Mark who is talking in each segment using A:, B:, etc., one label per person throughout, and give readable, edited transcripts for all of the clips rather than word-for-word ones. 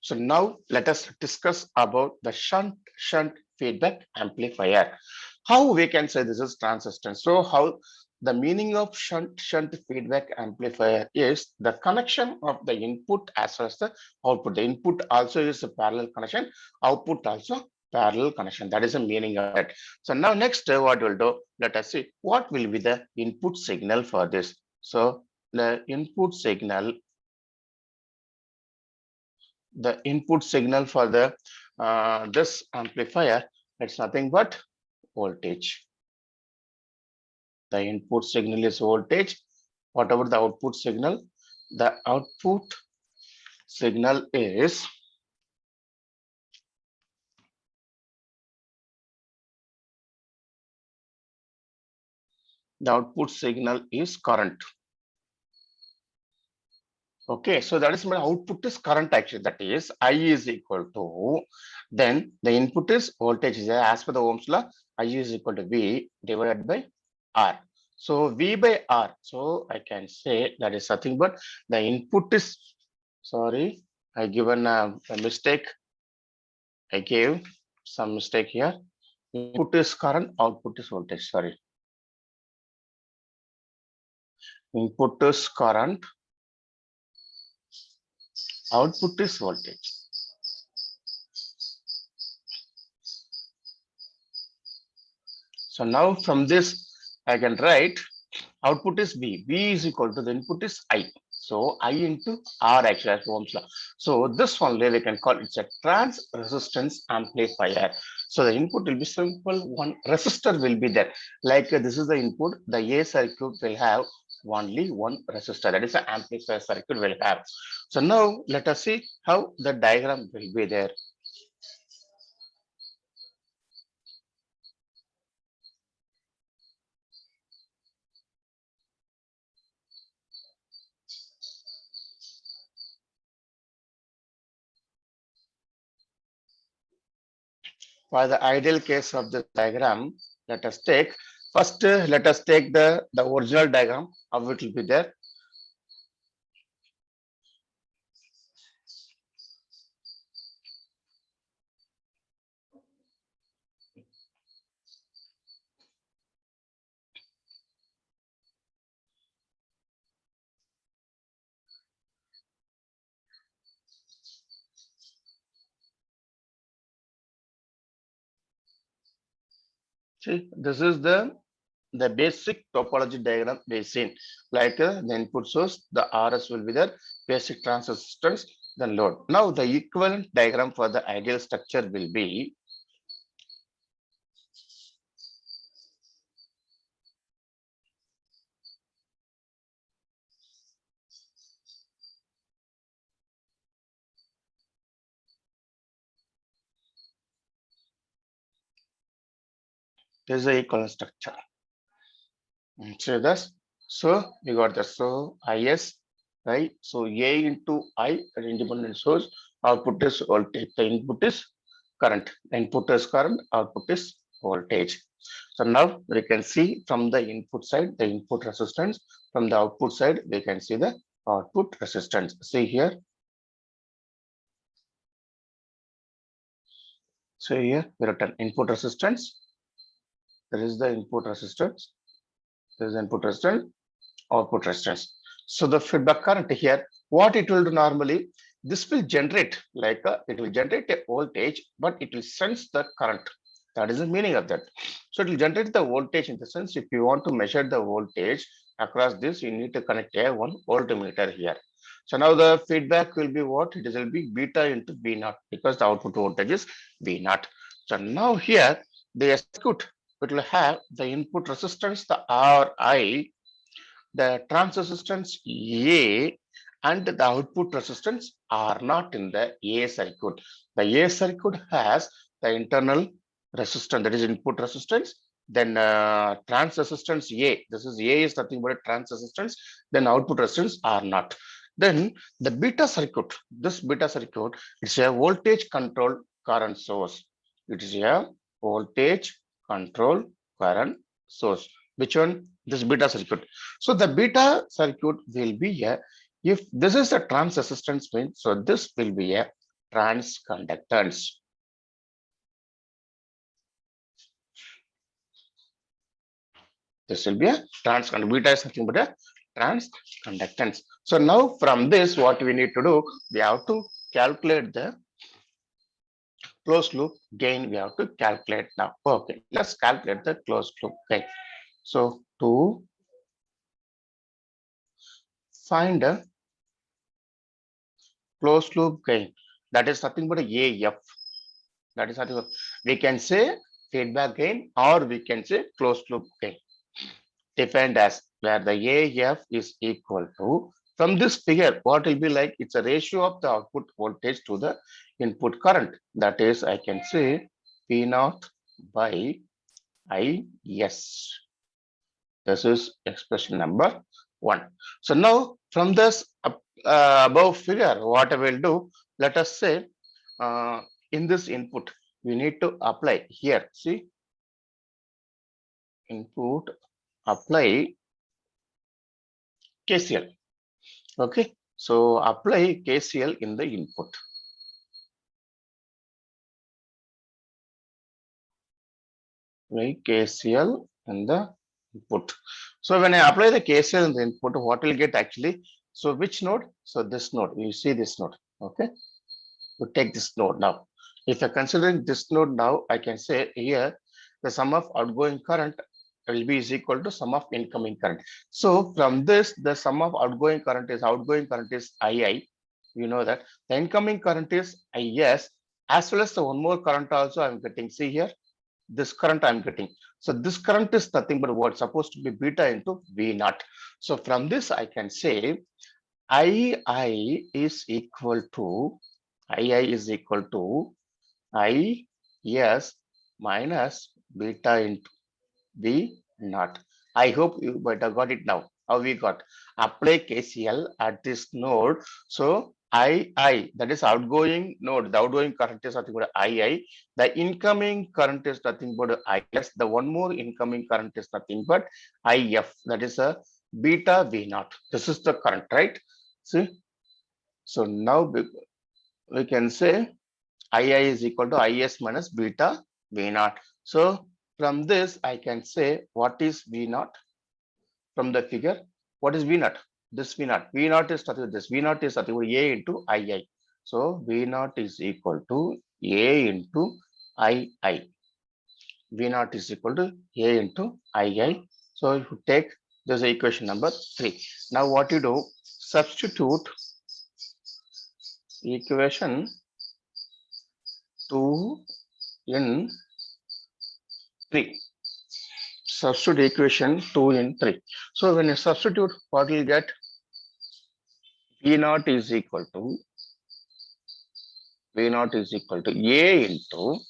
A: So now let us discuss about the shunt feedback amplifier. How we can say this is transistor. So how the meaning of shunt feedback amplifier is the connection of the input as well as the output. The input also is a parallel connection, output also parallel connection. That is the meaning of it. So now next what we'll do, let us see what will be the input signal for this. So the input signal for the this amplifier, it's nothing but voltage. The input signal is voltage. Whatever the output signal, the output signal is current. Okay, so that is my output is current actually. That is I is equal to, then the input is voltage is as per the Ohm's law, I is equal to V divided by R. So V by R. So I can say that is nothing but the input is, sorry, I given a mistake. I gave some mistake here. Input is current, output is voltage. Sorry. Input is current, output is voltage. So now from this, I can write output is V. V is equal to the input is I. So I into R actually as Ohm's law. So this one we can call it's a trans resistance amplifier. So the input will be simple. One resistor will be there. Like this is the input. The A circuit will have only one resistor. That is the amplifier circuit will have. So now let us see how the diagram will be there. For the ideal case of the diagram, let us take first. Let us take the original diagram. How it will be there. See, this is the basic topology diagram we seen. Like the input source, the RS will be there, basic transistors, then load. Now the equivalent diagram for the ideal structure will be this is the equivalent structure. So this, so we got this. So IS, right? So A into I, an independent source, output is voltage. The input is current. The input is current, output is voltage. So now we can see from the input side, the input resistance. From the output side, we can see the output resistance. See here. So here we written input resistance. There is the input resistance. There is input resistance, output resistance. So the feedback current here, what it will do normally, this will generate like it will generate a voltage, but it will sense the current. That is the meaning of that. So it will generate the voltage in the sense if you want to measure the voltage across this, you need to connect a 1 voltmeter here. So now the feedback will be what? It will be beta into V naught because the output voltage is V naught. So now here the circuit it will have the input resistance, the Ri, the trans resistance A and the output resistance are not in the A circuit. The A circuit has the internal resistance, that is input resistance, then trans resistance A. This is A is nothing but a trans resistance, then output resistance are not. Then the beta circuit, this beta circuit, it's a voltage control current source. It is a voltage control current source. Which one? This beta circuit. So the beta circuit will be a, if this is a trans resistance means, so this will be a transconductance. This will be a transconductance. Beta is nothing but a transconductance. So now from this, what we need to do, we have to calculate the closed loop gain. We have to calculate now. Okay, let's calculate the closed loop gain. So to find a closed loop gain, that is nothing but a AF. That is nothing but, we can say feedback gain or we can say closed loop gain. Defined as where the AF is equal to, from this figure, what will be like? It's a ratio of the output voltage to the input current. That is, I can say P0 by IS. This is expression number 1. So now from this above figure, what I will do, let us say in this input, we need to apply here. See, input, apply KCL. Okay, so apply KCL in the input. Apply KCL in the input. So when I apply the KCL in the input, what will get actually? So which node? So this node. You see this node. Okay, you take this node now. If you're considering this node now, I can say here the sum of outgoing current will be is equal to sum of incoming current. So from this, the sum of outgoing current is II. You know that the incoming current is IS, as well as the one more current also I'm getting. See here, this current I'm getting. So this current is nothing but what's supposed to be beta into V0. So from this I can say II is equal to IS minus beta into V0. I hope you might have got it now. How we got? Apply KCL at this node. So II, that is outgoing node. The outgoing current is nothing but II. The incoming current is nothing but IS. The one more incoming current is nothing but IF. That is a beta V0. This is the current, right? See? So now we can say II is equal to IS minus beta V0. So from this, I can say what is V0 from the figure. What is V0? This V0. V0 is nothing but this. V0 is nothing but A into II. So V0 is equal to A into II. V0 is equal to A into II. So if you take this equation number 3. Now what you do? Substitute equation 2 in 3. Substitute equation 2 in 3. So when you substitute, what will get? V0 is equal to A into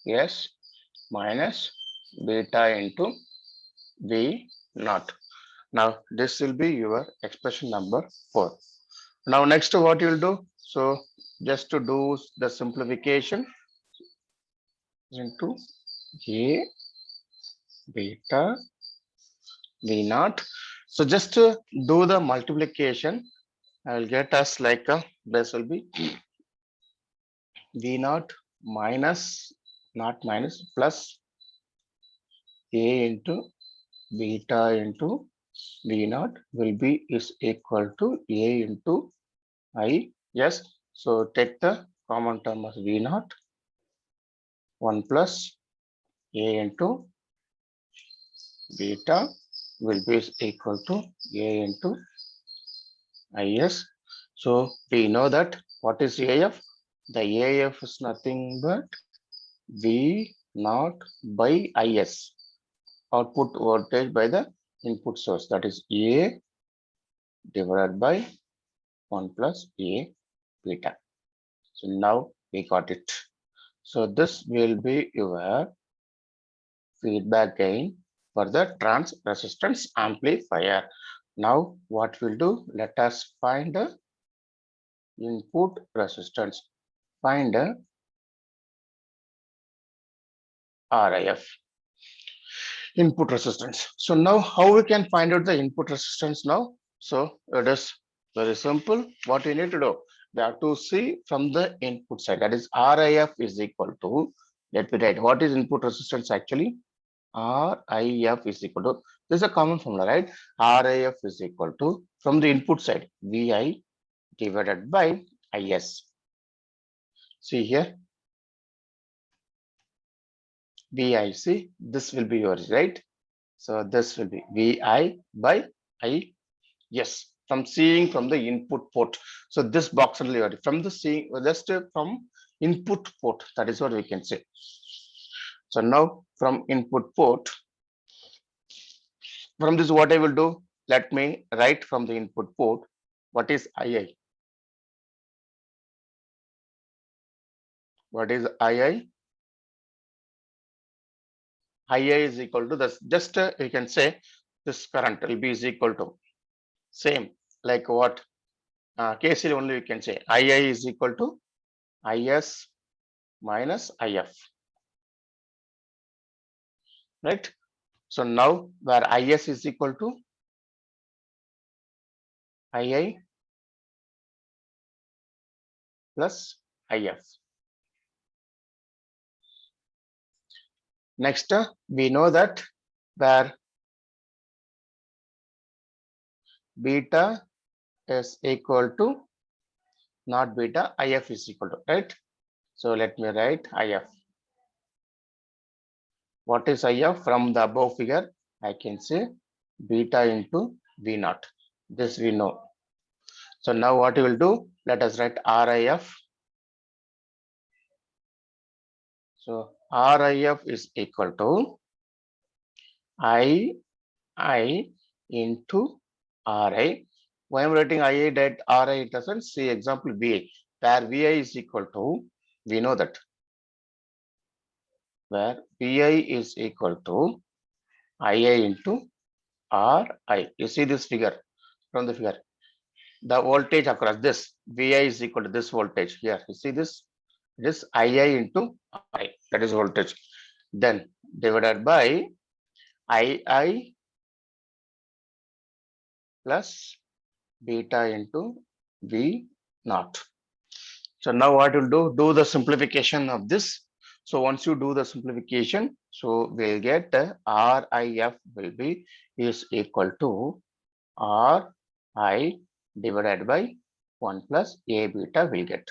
A: IS minus beta into V0. Now this will be your expression number 4. Now next what you will do? So just to do the simplification into A beta V0. So just to do the multiplication, I will get us like a, this will be V0 minus, not minus, plus A into beta into V0 will be is equal to A into I. Yes. So take the common term as V0, 1 plus A into beta will be equal to A into IS. So we know that what is AF? The AF is nothing but V0 by IS, output voltage by the input source, that is A divided by 1 plus A beta. So now we got it. So this will be your feedback gain for the trans resistance amplifier. Now what we'll do, let us find the input resistance. Find a RIF, input resistance. So now how we can find out the input resistance now? So it is Very simple. What you need to do? We have to see from the input side. That is RIF is equal to, let me write, what is input resistance actually? RIF is equal to, this is a common formula, right? RIF is equal to, from the input side, VI divided by IS. See here, VIC, this will be yours, right? So this will be VI by I. Yes, from seeing from the input port. So this box only from the seeing just from input port. That is what we can say. So now from input port, from this what I will do? Let me write from the input port. What is II? What is II? II is equal to this. Just you can say this current will be is equal to same like what KCL only you can say II is equal to IS minus IF, right? So now where IS is equal to II plus IF. Next, we know that where beta is equal to not beta, IF is equal to, right? So let me write IF. What is IF? From the above figure, I can say beta into V naught. This we know. So now what we will do? Let us write RIF. So RIF is equal to I into RI. Why I'm writing IA that RI doesn't see example VI, where VI is equal to, we know that where VI is equal to IA into RI. You see this figure from the figure. The voltage across this VI is equal to this voltage here. You see this? This II into RI, that is voltage. Then divided by II plus beta into V naught. So now what we'll do the simplification of this. So once you do the simplification, so we'll get RIF will be is equal to RI divided by 1 plus A beta will get.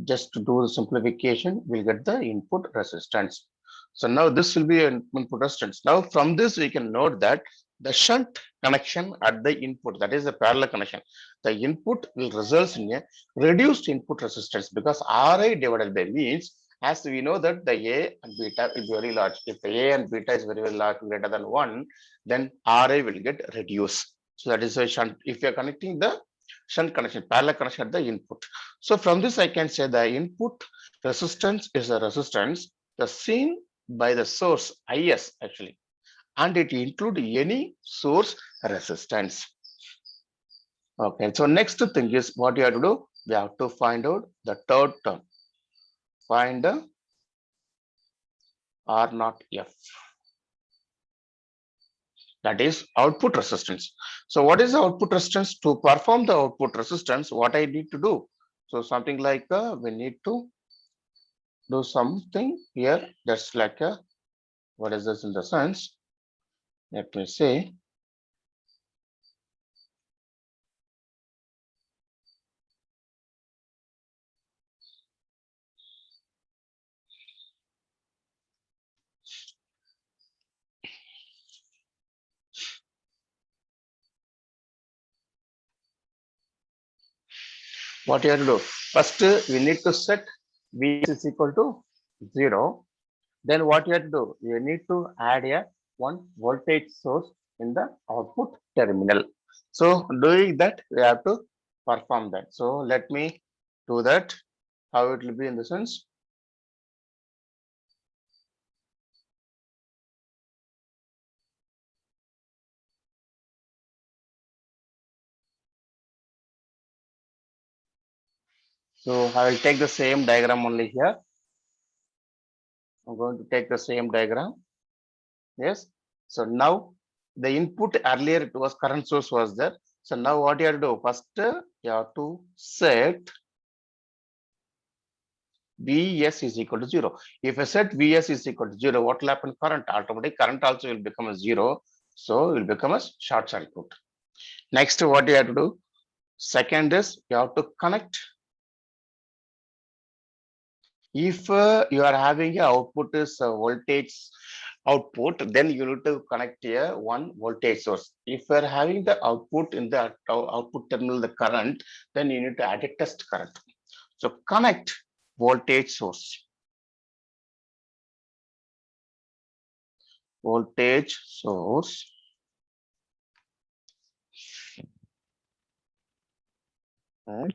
A: Just to do the simplification, we'll get the input resistance. So now this will be an input resistance. Now from this we can note that the shunt connection at the input, that is the parallel connection, the input will result in a reduced input resistance because Ri divided by means, as we know that the A and beta is very large. If the A and beta is very large, greater than 1, then Ri will get reduced. So that is a shunt. If you are connecting the shunt connection, parallel connection at the input. So from this I can say the input resistance is a resistance the seen by the source IS actually, and it include any source resistance. Okay, so next thing is what you have to do, we have to find out the third term. Find the R naught F, that is output resistance. So what is the output resistance? To perform the output resistance, what I need to do? So something like we need to do something here, that's like a, what is this in the sense? Let me say what you have to do. First, we need to set V is equal to 0. Then what you have to do? You need to add a one voltage source in the output terminal. So doing that, we have to perform that. So let me do that. How it will be in the sense. So I will take the same diagram only here. I'm going to take the same diagram. Yes. So now the input earlier it was current source was there. So now what you have to do? First, you have to set Vs is equal to 0. If I set Vs is equal to 0, what will happen? Current, automatic current also will become a 0. So it will become a short circuit. Next, what you have to do? Second is you have to connect. If you are having a output is a voltage output, then you need to connect here one voltage source. If you are having the output in the output terminal, the current, then you need to add a test current. So connect voltage source. Voltage source at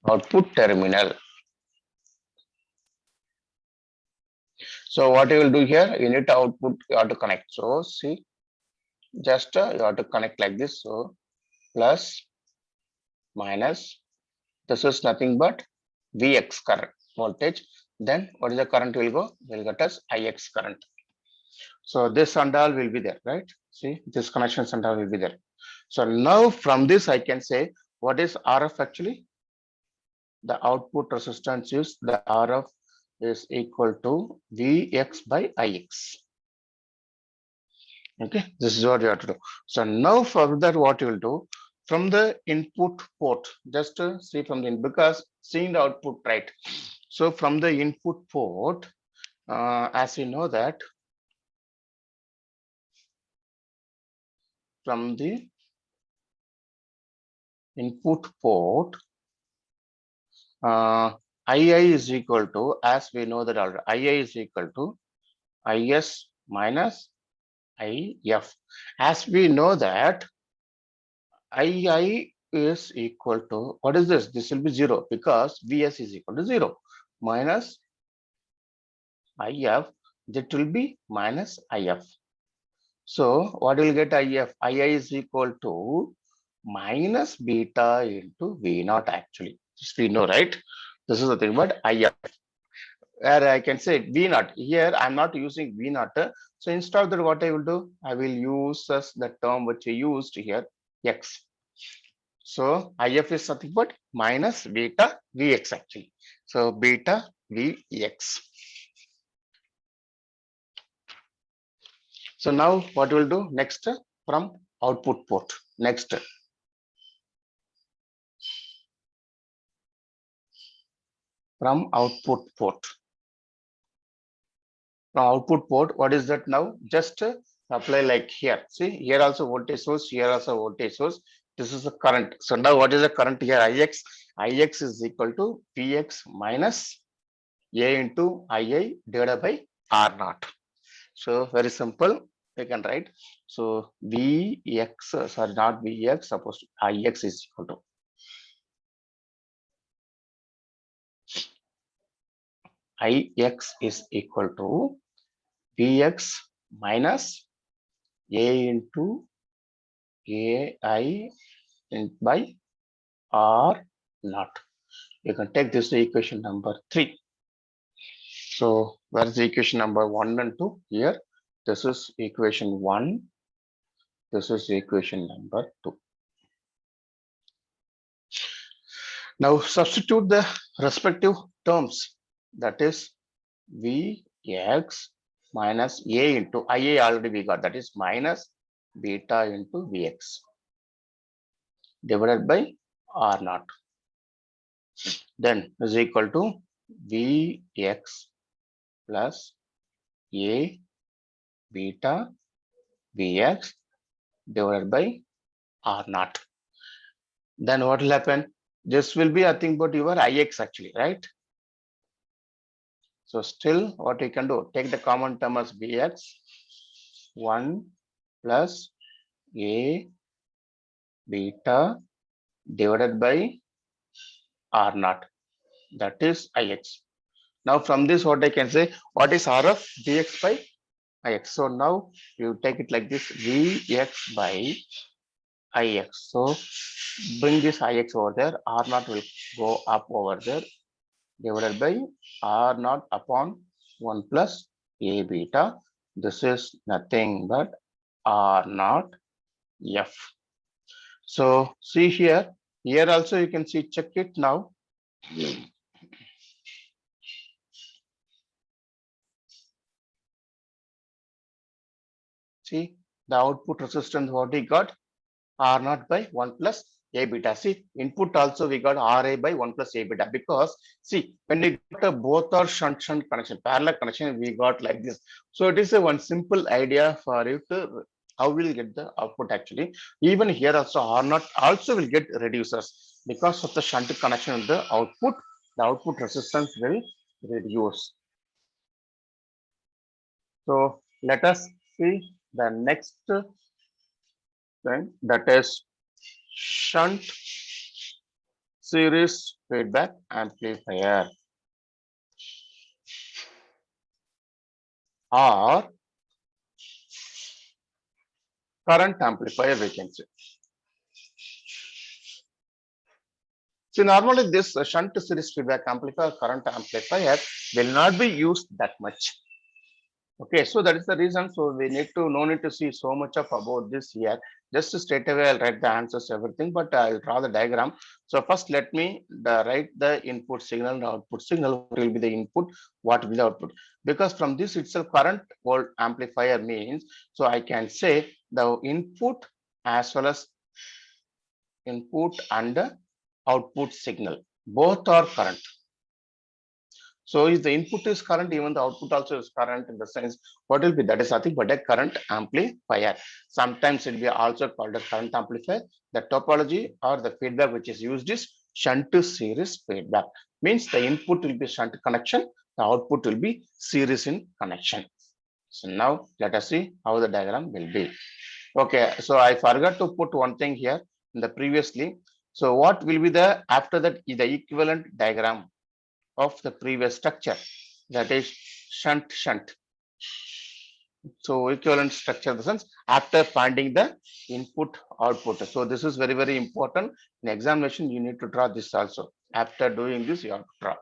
A: output terminal. So what you will do here, you need to output, you have to connect. So see, just you have to connect like this. So plus, minus, this is nothing but Vx current voltage. Then what is the current will go? Will get us Ix current. So this and all will be there, right? See, this connections and all will be there. So now from this I can say what is RF actually? The output resistance is the RF is equal to Vx by Ix. Okay, this is what you have to do. So now further what you will do from the input port, just to see from the because seeing the output, right? So from the input port, as you know that from the input port, II is equal to, as we know that already, II is equal to Is minus IF. As we know that II is equal to, what is this? This will be 0 because Vs is equal to 0 minus IF, that will be minus IF. So what will get IF? II is equal to minus beta into V naught actually. This we know, right? This is the thing about IF. Where I can say V naught. Here I'm not using V naught. So instead of that, what I will do? I will use as the term which I used here, X. So IF is nothing but minus beta Vx actually. So beta Vx. So now what we'll do next from output port. Next. From output port. From output port, what is that now? Just apply like here. See, here also voltage source, here also voltage source. This is the current. So now what is the current here? Ix. Ix is equal to Vx minus A into Ii divided by R naught. So very simple. We can write. So Vx, sorry, not Vx, supposed to Ix is equal to Ix is equal to Vx minus A into Ai by R naught. You can take this to equation number 3. So where is the equation number 1 and 2? Here, this is equation 1. This is equation number 2. Now substitute the respective terms. That is Vx minus A into Ia already we got. That is minus beta into Vx divided by R naught. Then is equal to Vx plus A beta Vx divided by R naught. Then what will happen? This will be, I think, but your Ix actually, right? So still what you can do, take the common term as Vx 1 plus A beta divided by R naught. That is Ix. Now from this, what I can say, what is R of Vx by Ix? So now you take it like this, Vx by Ix. So bring this Ix over there, R naught will go up over there, divided by R naught upon 1 plus A beta. This is nothing but R naught F. So see here also you can see, check it now. See the output resistance what we got, R naught by 1 plus A beta. See, input also we got RA by 1 plus A beta, because see, when we got both are shunt connection, parallel connection, we got like this. So it is a one simple idea for you to how we'll get the output actually. Even here also R naught also will get reducers because of the shunt connection of the output resistance will reduce. So let us see the next thing, that is shunt series feedback amplifier, or current amplifier we can say. So normally this shunt series feedback amplifier, current amplifier will not be used that much. Okay, so that is the reason. So we need to no need to see so much of about this here. Just straight away I'll write the answers, everything, but I'll draw the diagram. So first let me write the input signal and output signal. What will be the input? What will be the output? Because from this itself, current volt amplifier means, so I can say the input as well as input and the output signal, both are current. So if the input is current, even the output also is current, in the sense, what will be, that is nothing but a current amplifier. Sometimes it will be also called a current amplifier. The topology or the feedback which is used is shunt series feedback. Means the input will be shunt connection, the output will be series in connection. So now let us see how the diagram will be. Okay, so I forgot to put one thing here in the previously. So what will be the, after that, the equivalent diagram of the previous structure, that is shunt. So equivalent structure in the sense, after finding the input output. So this is very, very important. In examination, you need to draw this also. After doing this, you have to draw.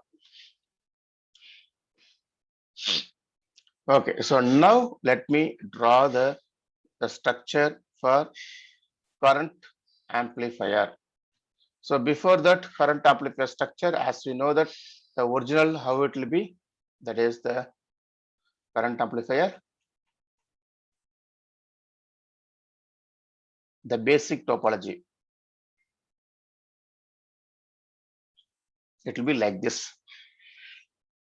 A: Okay, so now let me draw the structure for current amplifier. So before that, current amplifier structure, as we know that the original, how it will be, that is the current amplifier, the basic topology. It will be like this.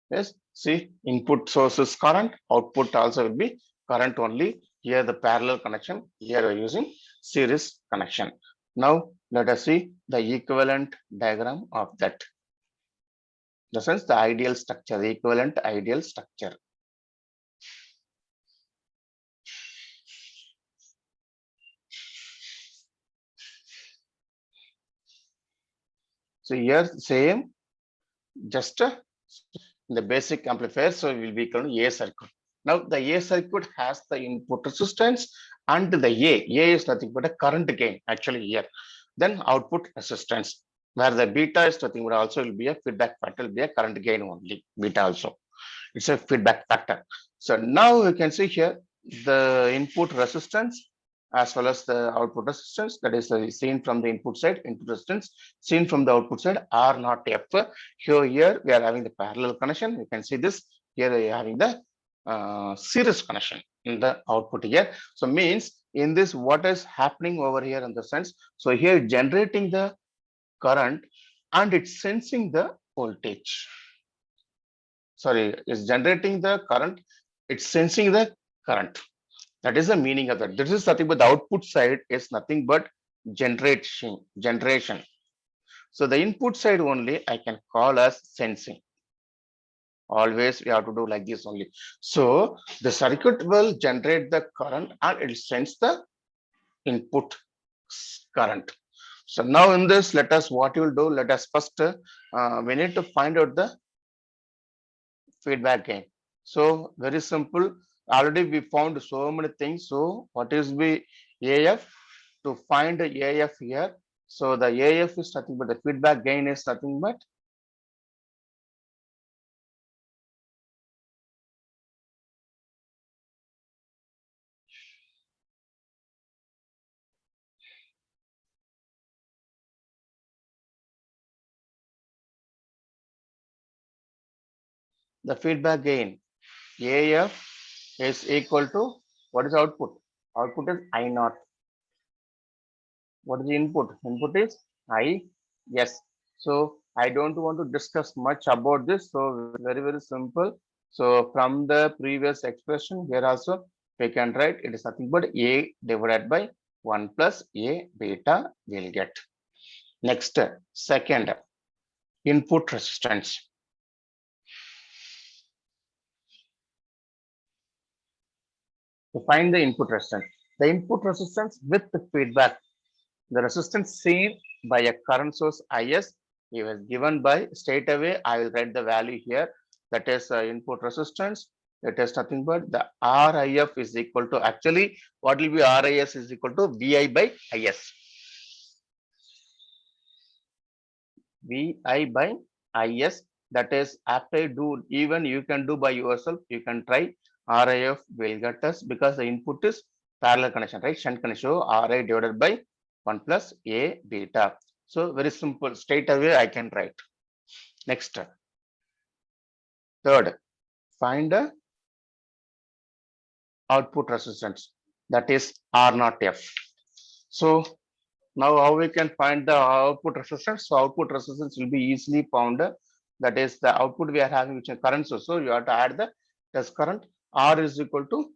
A: Yes, see, input source is current, output also will be current only. Here the parallel connection, here we are using series connection. Now let us see the equivalent diagram of that. In the sense, the ideal structure, the equivalent ideal structure. So here same, just the basic amplifier, so it will be called A circuit. Now the A circuit has the input resistance and the A is nothing but a current gain actually here. Then output resistance, where the beta is nothing but also will be a feedback factor, will be a current gain only, beta also. It's a feedback factor. So now you can see here the input resistance as well as the output resistance, that is seen from the input side, input resistance, seen from the output side, R not F. Here we are having the parallel connection. You can see this. Here we are having the series connection in the output here. So means in this, what is happening over here in the sense, so here generating the current and it's sensing the voltage. Sorry, it's generating the current, it's sensing the current. That is the meaning of that. This is nothing but the output side is nothing but generation. So the input side only I can call as sensing. Always we have to do like this only. So the circuit will generate the current and it sense the input current. So now in this, let us, what you will do, let us first we need to find out the feedback gain. So very simple. Already we found so many things. So what is the AF? To find the AF here. So the AF is nothing but the feedback gain is nothing but the feedback gain AF is equal to, what is output? Output is I naught. What is the input? Input is I. Yes. So I don't want to discuss much about this. So very, very simple. So from the previous expression here also we can write it is nothing but A divided by 1 plus A beta will get. Next, second, input resistance. To find the input resistance. The input resistance with the feedback. The resistance seen by a current source IS is given by, straight away I will write the value here, that is input resistance. It is nothing but the RIF is equal to, actually what will be RIS is equal to VI by IS. VI by IS, that is after you do, even you can do by yourself, you can try. RIF will get us, because the input is parallel connection, right? Shunt connection. So RI divided by 1 plus A beta. So very simple, straight away I can write. Next, third, find the output resistance, that is R naught F. So now how we can find the output resistance? So output resistance will be easily found. That is the output we are having, which is current source. So you have to add the test current. R is equal to,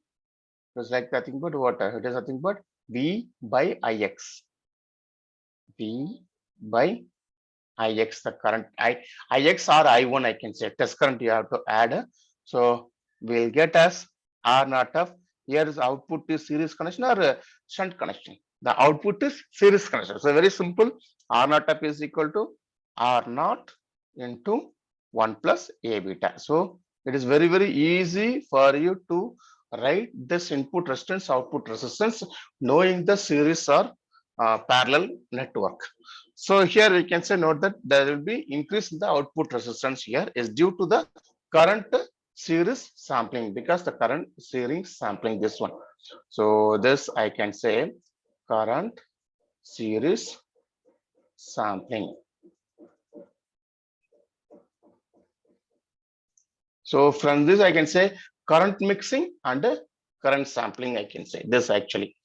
A: just like nothing but what? It is nothing but V by Ix. V by Ix, the current Ix or I1, I can say test current you have to add. So we'll get as R naught of, here is output is series connection or shunt connection. The output is series connection. So very simple. R naught of is equal to R naught into 1 plus A beta. So it is very, very easy for you to write this input resistance, output resistance, knowing the series or parallel network. So here we can say, note that there will be increase in the output resistance here is due to the current series sampling, because the current series sampling this one. So this I can say current series sampling. So from this I can say current mixing and current sampling, I can say this actually.